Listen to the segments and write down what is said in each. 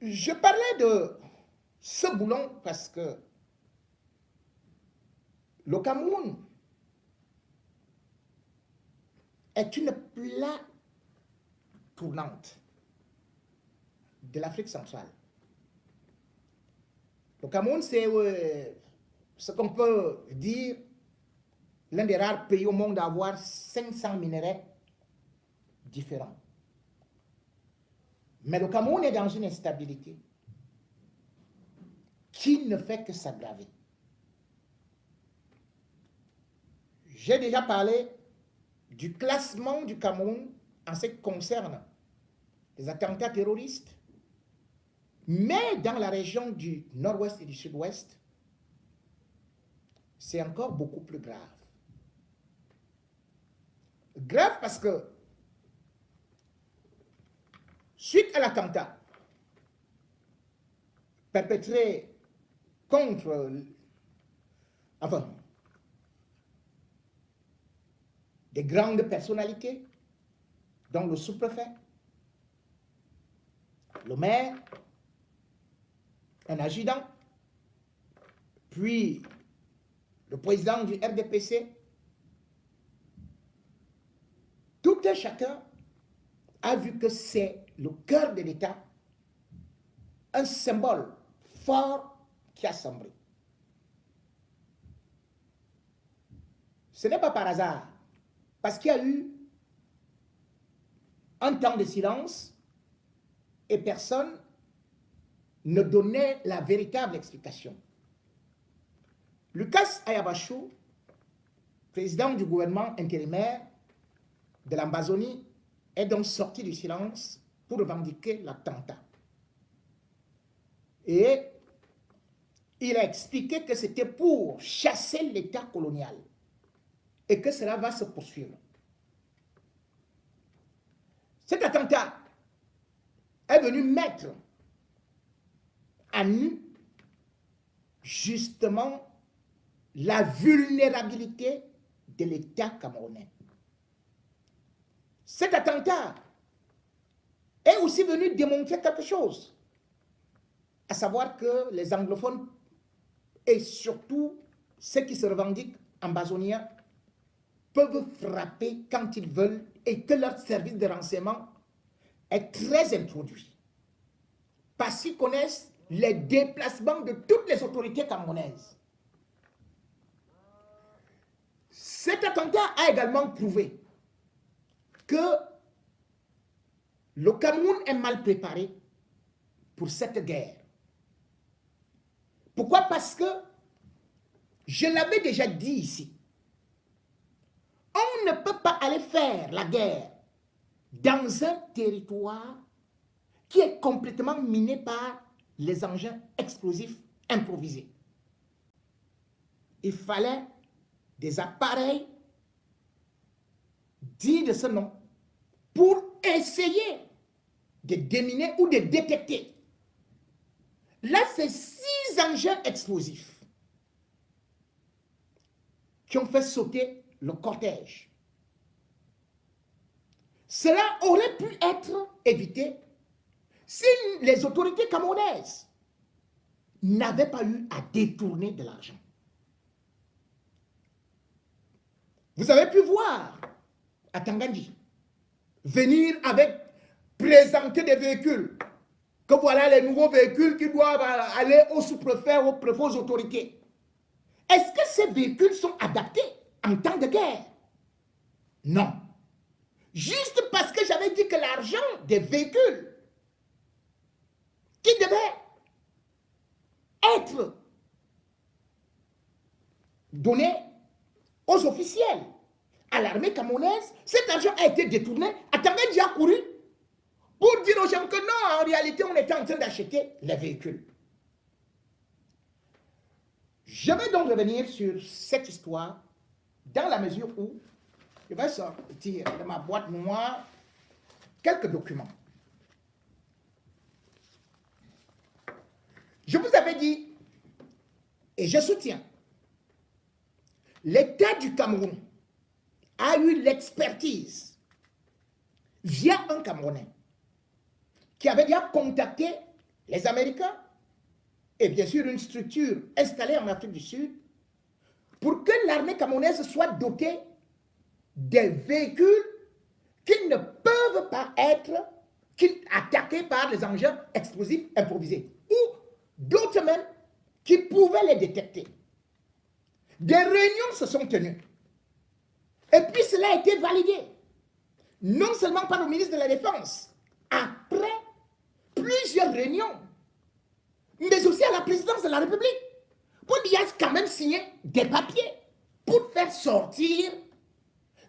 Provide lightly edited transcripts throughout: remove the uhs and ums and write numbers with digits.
Je parlais de ce boulon parce que le Cameroun est une plaque tournante de l'Afrique centrale. Le Cameroun, c'est ce qu'on peut dire l'un des rares pays au monde à avoir 500 minéraux différents. Mais le Cameroun est dans une instabilité qui ne fait que s'aggraver. J'ai déjà parlé du classement du Cameroun en ce qui concerne les attentats terroristes, mais dans la région du nord-ouest et du sud-ouest, c'est encore beaucoup plus grave. Grave parce que, suite à l'attentat perpétré contre, des grandes personnalités, dont le sous-préfet, le maire, un adjudant, puis le président du RDPC, tout un chacun a vu que c'est le cœur de l'État, un symbole fort qui a sombré. Ce n'est pas par hasard, parce qu'il y a eu un temps de silence et personne ne donnait la véritable explication. Lucas Ayabachou, président du gouvernement intérimaire de l'Ambazonie, est donc sorti du silence pour revendiquer l'attentat. Et il a expliqué que c'était pour chasser l'État colonial et que cela va se poursuivre. Cet attentat est venu mettre à nu justement la vulnérabilité de l'État camerounais. Cet attentat est aussi venu démontrer quelque chose, à savoir que les anglophones et surtout ceux qui se revendiquent ambazoniens peuvent frapper quand ils veulent et que leur service de renseignement est très introduit. Parce qu'ils connaissent les déplacements de toutes les autorités camerounaises. Cet attentat a également prouvé que le Cameroun est mal préparé pour cette guerre. Pourquoi? Parce que, je l'avais déjà dit ici, on ne peut pas aller faire la guerre dans un territoire qui est complètement miné par les engins explosifs improvisés. Il fallait des appareils dignes de ce nom pour essayer de déminer ou de détecter. Là, c'est 6 engins explosifs qui ont fait sauter le cortège. Cela aurait pu être évité si les autorités camerounaises n'avaient pas eu à détourner de l'argent. Vous avez pu voir à Tangandji venir présenter des véhicules, que voilà les nouveaux véhicules qui doivent aller au sous-préfet, aux préfets, aux autorités. Est-ce que ces véhicules sont adaptés en temps de guerre? Non. Juste parce que j'avais dit que l'argent des véhicules qui devait être donné aux officiels, à l'armée camerounaise, cet argent a été détourné. Tangandji a couru pour dire aux gens que non, en réalité, on était en train d'acheter les véhicules. Je vais donc revenir sur cette histoire dans la mesure où je vais sortir de ma boîte noire quelques documents. Je vous avais dit, et je soutiens, l'État du Cameroun a eu l'expertise via un Camerounais qui avait déjà contacté les Américains et bien sûr une structure installée en Afrique du Sud pour que l'armée camerounaise soit dotée des véhicules qui ne peuvent pas être attaqués par les engins explosifs improvisés ou d'autres même qui pouvaient les détecter. Des réunions se sont tenues. Et puis cela a été validé, non seulement par le ministre de la Défense, après plusieurs réunions, mais aussi à la présidence de la République, pour y a quand même signé des papiers pour faire sortir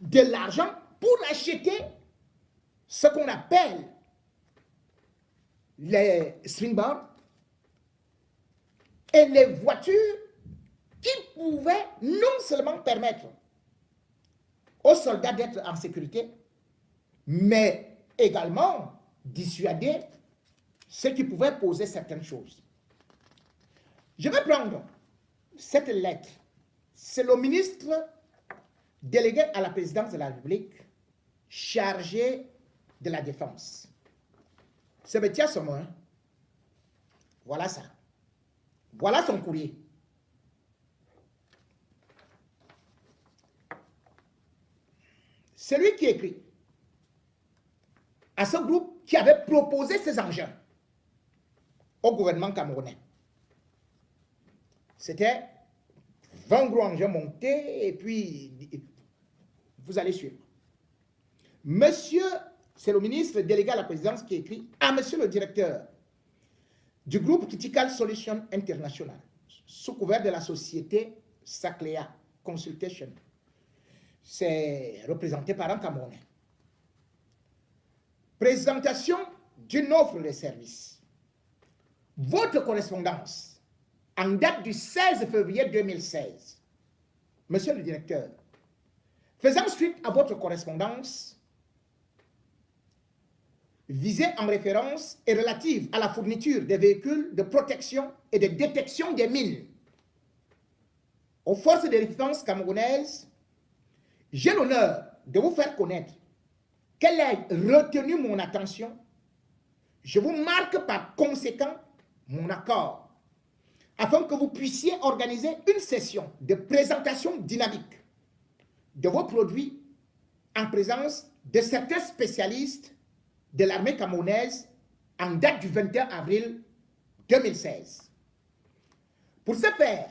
de l'argent pour acheter ce qu'on appelle les swingboards et les voitures qui pouvaient non seulement permettre aux soldats d'être en sécurité, mais également dissuader ceux qui pouvaient poser certaines choses. Je vais prendre cette lettre. C'est le ministre délégué à la présidence de la République chargé de la défense. C'est Béthia Sommer. Voilà ça. Voilà son courrier. C'est lui qui écrit à ce groupe qui avait proposé ces engins au gouvernement camerounais. C'était 20 gros engins montés et puis vous allez suivre. Monsieur, c'est le ministre délégué à la présidence qui écrit à monsieur le directeur du groupe Critical Solutions International, sous couvert de la société Saclea Consultation. C'est représenté par un Camerounais. Présentation d'une offre de service. Votre correspondance en date du 16 février 2016. Monsieur le directeur, faisant suite à votre correspondance visée en référence et relative à la fourniture des véhicules de protection et de détection des mines aux forces de défense camerounaises, j'ai l'honneur de vous faire connaître qu'elle a retenu mon attention. Je vous marque par conséquent mon accord afin que vous puissiez organiser une session de présentation dynamique de vos produits en présence de certains spécialistes de l'armée camerounaise en date du 21 avril 2016. Pour ce faire,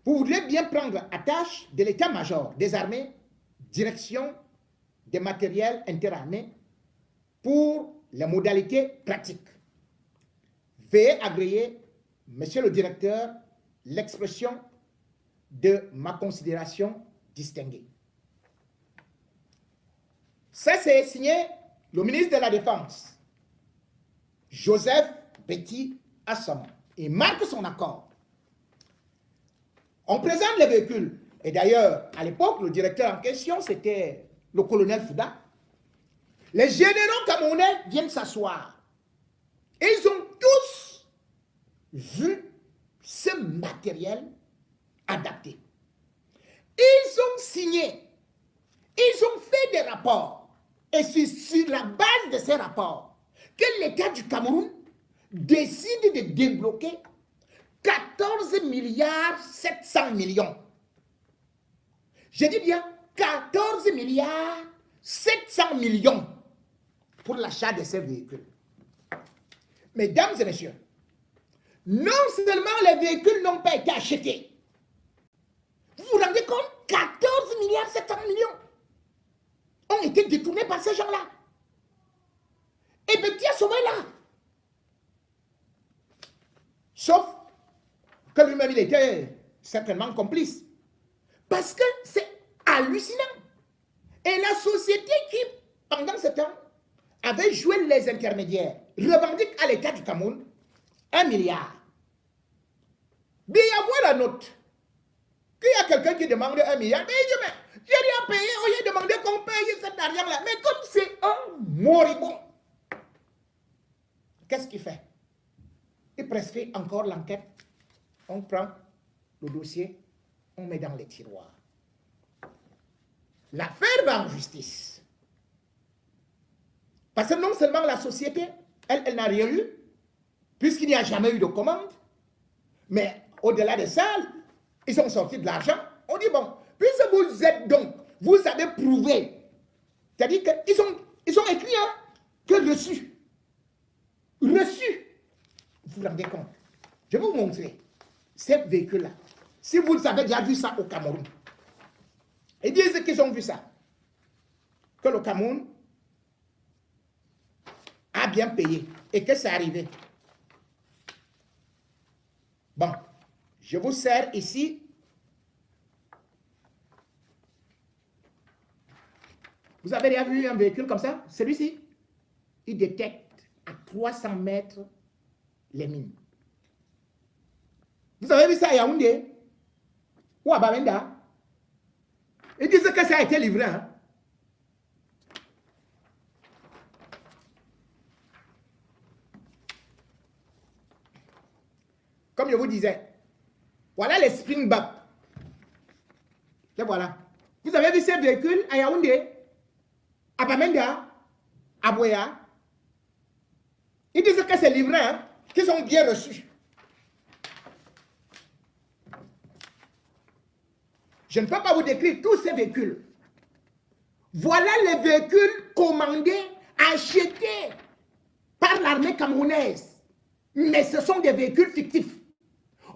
vous voudrez bien prendre attache de l'état-major des armées, direction des matériels interarmés pour les modalités pratiques. Veuillez agréer, monsieur le directeur, l'expression de ma considération distinguée. Ça, c'est signé le ministre de la Défense, Joseph Betty Assama. Il marque son accord. On présente les véhicules. Et d'ailleurs, à l'époque, le directeur en question, c'était le colonel Fouda. Les généraux camerounais viennent s'asseoir. Et ils ont tous vu ce matériel adapté. Ils ont signé. Ils ont fait des rapports. Et c'est sur la base de ces rapports que l'État du Cameroun décide de débloquer 14 milliards 700 millions. Je dis bien 14 milliards 700 millions pour l'achat de ces véhicules. Mesdames et messieurs, non seulement les véhicules n'ont pas été achetés, vous vous rendez compte, 14 milliards 700 millions ont été détournés par ces gens-là. Et Béthia Sommer là. Sauf que lui-même, il était certainement complice. Parce que c'est hallucinant. Et la société qui, pendant ce temps, avait joué les intermédiaires, revendique à l'État du Cameroun 1 milliard. Mais il y a voir la note. Qu'il y a quelqu'un qui demande 1 milliard, mais il dit, mais j'ai rien payé, on lui a demandé qu'on paye cet argent-là. Mais comme c'est un moribond, qu'est-ce qu'il fait? Il prescrit encore l'enquête. On prend le dossier, on met dans les tiroirs. L'affaire va en justice. Parce que non seulement la société, elle n'a rien eu, puisqu'il n'y a jamais eu de commande. Mais au-delà de ça, ils ont sorti de l'argent. On dit, bon, puisque vous êtes donc, vous avez prouvé, c'est-à-dire qu'ils ont écrit que reçu. Reçu. Vous vous rendez compte? Je vais vous montrer ces véhicules-là. Si vous avez déjà vu ça au Cameroun, ils disent qu'ils ont vu ça. Que le Cameroun a bien payé et que c'est arrivé. Bon, je vous sers ici. Vous avez déjà vu un véhicule comme ça? Celui-ci, il détecte à 300 mètres les mines. Vous avez vu ça à Yaoundé ou à Bamenda? Ils disent que ça a été livré. Hein? Comme je vous disais, voilà les Springboks. Les voilà. Vous avez vu ces véhicules à Yaoundé, à Bamenda, à Boya? Ils disent que c'est livré, hein, qu'ils sont bien reçus. Je ne peux pas vous décrire tous ces véhicules. Voilà les véhicules commandés, achetés par l'armée camerounaise. Mais ce sont des véhicules fictifs.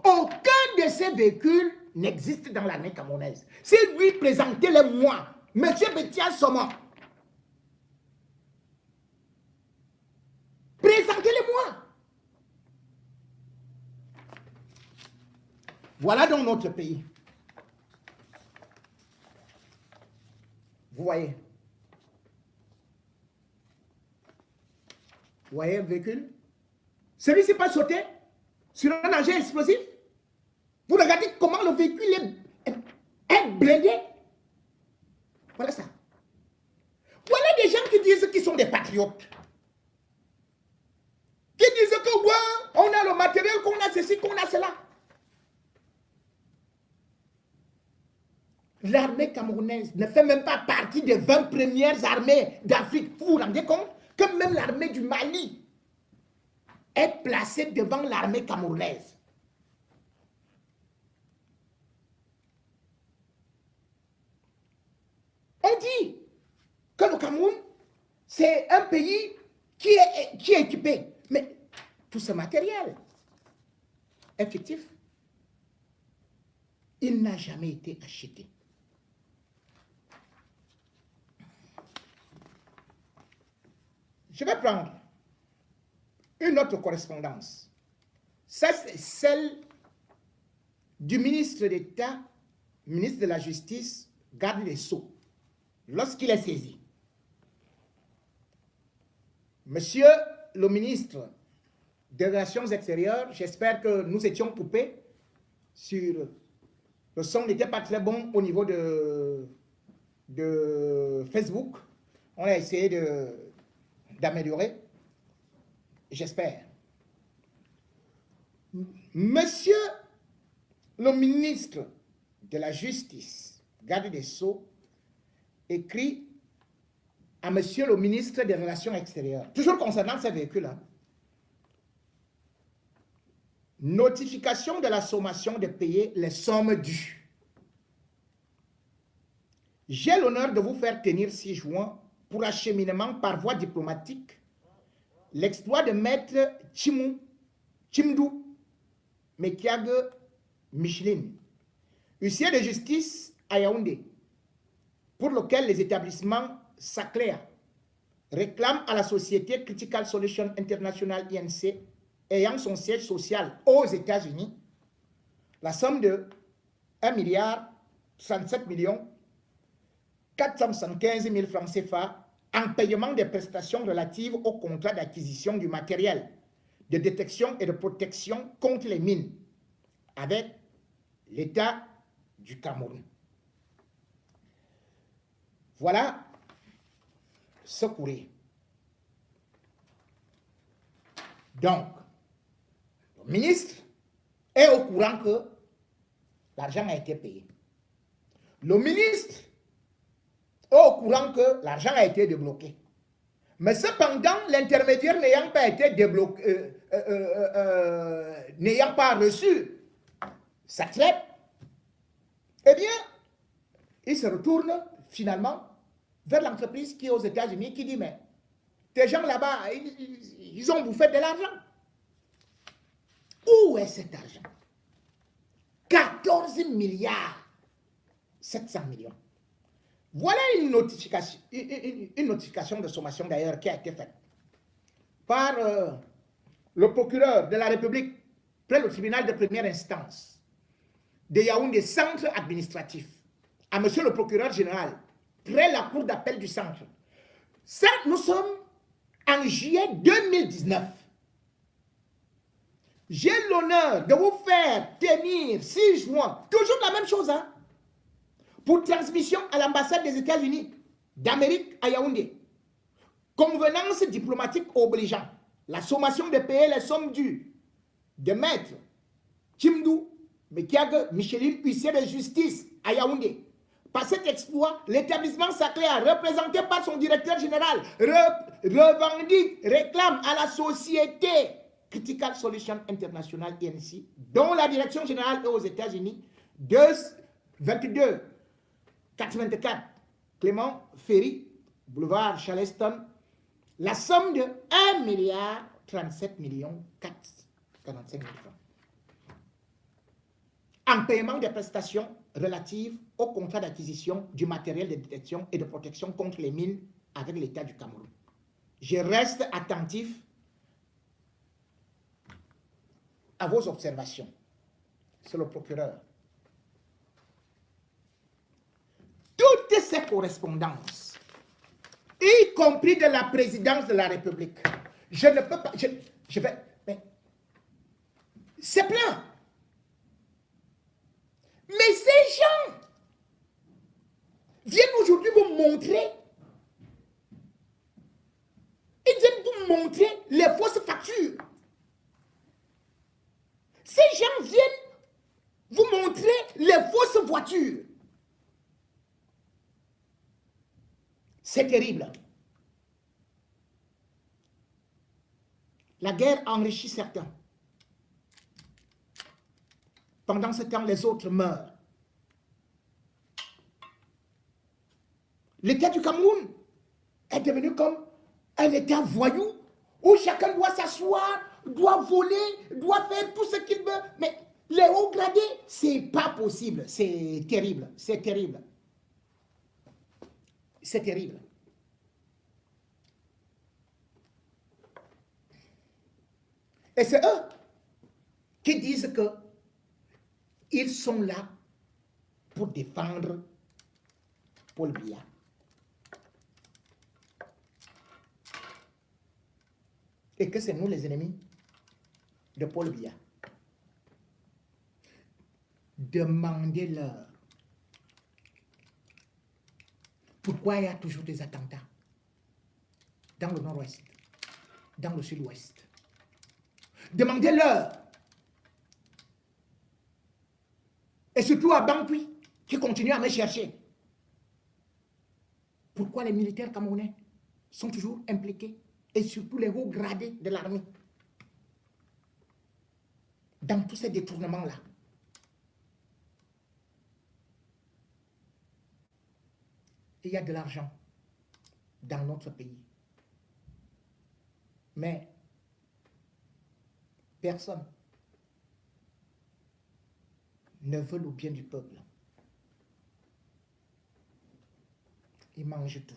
Aucun de ces véhicules n'existe dans l'armée camerounaise. Si lui présentez-les moi, M. Betia Soma, présentez-les moi. Voilà donc notre pays. Vous voyez? Vous voyez un véhicule? Celui-ci pas sauté sur un engin explosif. Vous regardez comment le véhicule est blindé. Voilà ça. Voilà des gens qui disent qu'ils sont des patriotes. Qui disent que ouais, on a le matériel, qu'on a ceci, qu'on a cela. L'armée camerounaise ne fait même pas partie des 20 premières armées d'Afrique. Vous vous rendez compte que même l'armée du Mali est placée devant l'armée camerounaise. On dit que le Cameroun, c'est un pays qui est équipé. Mais tout ce matériel est fictif. Il n'a jamais été acheté. Je vais prendre une autre correspondance. Ça, c'est celle du ministre d'État, ministre de la Justice, garde des Sceaux, lorsqu'il est saisi. Monsieur le ministre des Relations extérieures, j'espère que nous étions coupés sur... Le son n'était pas très bon au niveau de Facebook. On a essayé d'améliorer. J'espère. Monsieur le ministre de la Justice, garde des Sceaux, écrit à monsieur le ministre des Relations extérieures, toujours concernant ces véhicules-là. Notification de la sommation de payer les sommes dues. J'ai l'honneur de vous faire tenir 6 juin pour acheminement par voie diplomatique l'exploit de maître Chimdou Mekiague Micheline, huissier de justice à Yaoundé, pour lequel les établissements Saclea réclament à la société Critical Solutions International INC, ayant son siège social aux États-Unis, la somme de 1,37,475,000 francs CFA en paiement des prestations relatives au contrat d'acquisition du matériel de détection et de protection contre les mines avec l'État du Cameroun. Voilà ce courrier. Donc, le ministre est au courant que l'argent a été payé. Le ministre est au courant que l'argent a été débloqué. Mais cependant, l'intermédiaire n'ayant pas été n'ayant pas reçu sa traite, eh bien, il se retourne finalement vers l'entreprise qui est aux États-Unis, qui dit, mais tes gens là-bas, ils ont bouffé de l'argent. Où est cet argent? 14 milliards 700 millions. Voilà une notification de sommation d'ailleurs qui a été faite par le procureur de la République près le tribunal de première instance de Yaoundé, centre administratif, à monsieur le procureur général, près la cour d'appel du centre. Ça, nous sommes en juillet 2019. J'ai l'honneur de vous faire tenir 6 juin, toujours la même chose, hein, pour transmission à l'ambassade des États-Unis d'Amérique à Yaoundé. Convenance diplomatique obligeant. La sommation de payer les sommes dues de maître Kimdou Mekiag Micheline, huissier de justice à Yaoundé. Par cet exploit, l'établissement sacré, représenté par son directeur général, revendique, réclame à la société Critical Solutions International INC, dont la direction générale est aux États-Unis, 22 84 Clément Ferry, boulevard Charleston, la somme de 1 milliard 37 millions 445 000 francs. En paiement des prestations relatives au contrat d'acquisition du matériel de détection et de protection contre les mines avec l'État du Cameroun. Je reste attentif à vos observations. C'est le procureur. Toutes ces correspondances, y compris de la présidence de la République, je ne peux pas, je vais, mais c'est plein. Mais ces gens viennent aujourd'hui vous montrer, ils viennent vous montrer les fausses factures. Ces gens viennent vous montrer les fausses voitures. C'est terrible. La guerre enrichit certains. Pendant ce temps, les autres meurent. L'État du Cameroun est devenu comme un État voyou où chacun doit s'asseoir, doit voler, doit faire tout ce qu'il veut. Mais les hauts gradés, c'est pas possible. C'est terrible. C'est terrible. C'est terrible. Et c'est eux qui disent que ils sont là pour défendre Paul Biya. Et que c'est nous les ennemis de Paul Biya. Demandez-leur pourquoi il y a toujours des attentats dans le nord-ouest, dans le sud-ouest. Demandez-leur. Et surtout à Bangui, qui continue à me chercher. Pourquoi les militaires camerounais sont toujours impliqués, et surtout les hauts gradés de l'armée, dans tous ces détournements-là. Il y a de l'argent dans notre pays. Mais personne ne veut le bien du peuple. Ils mangent tout.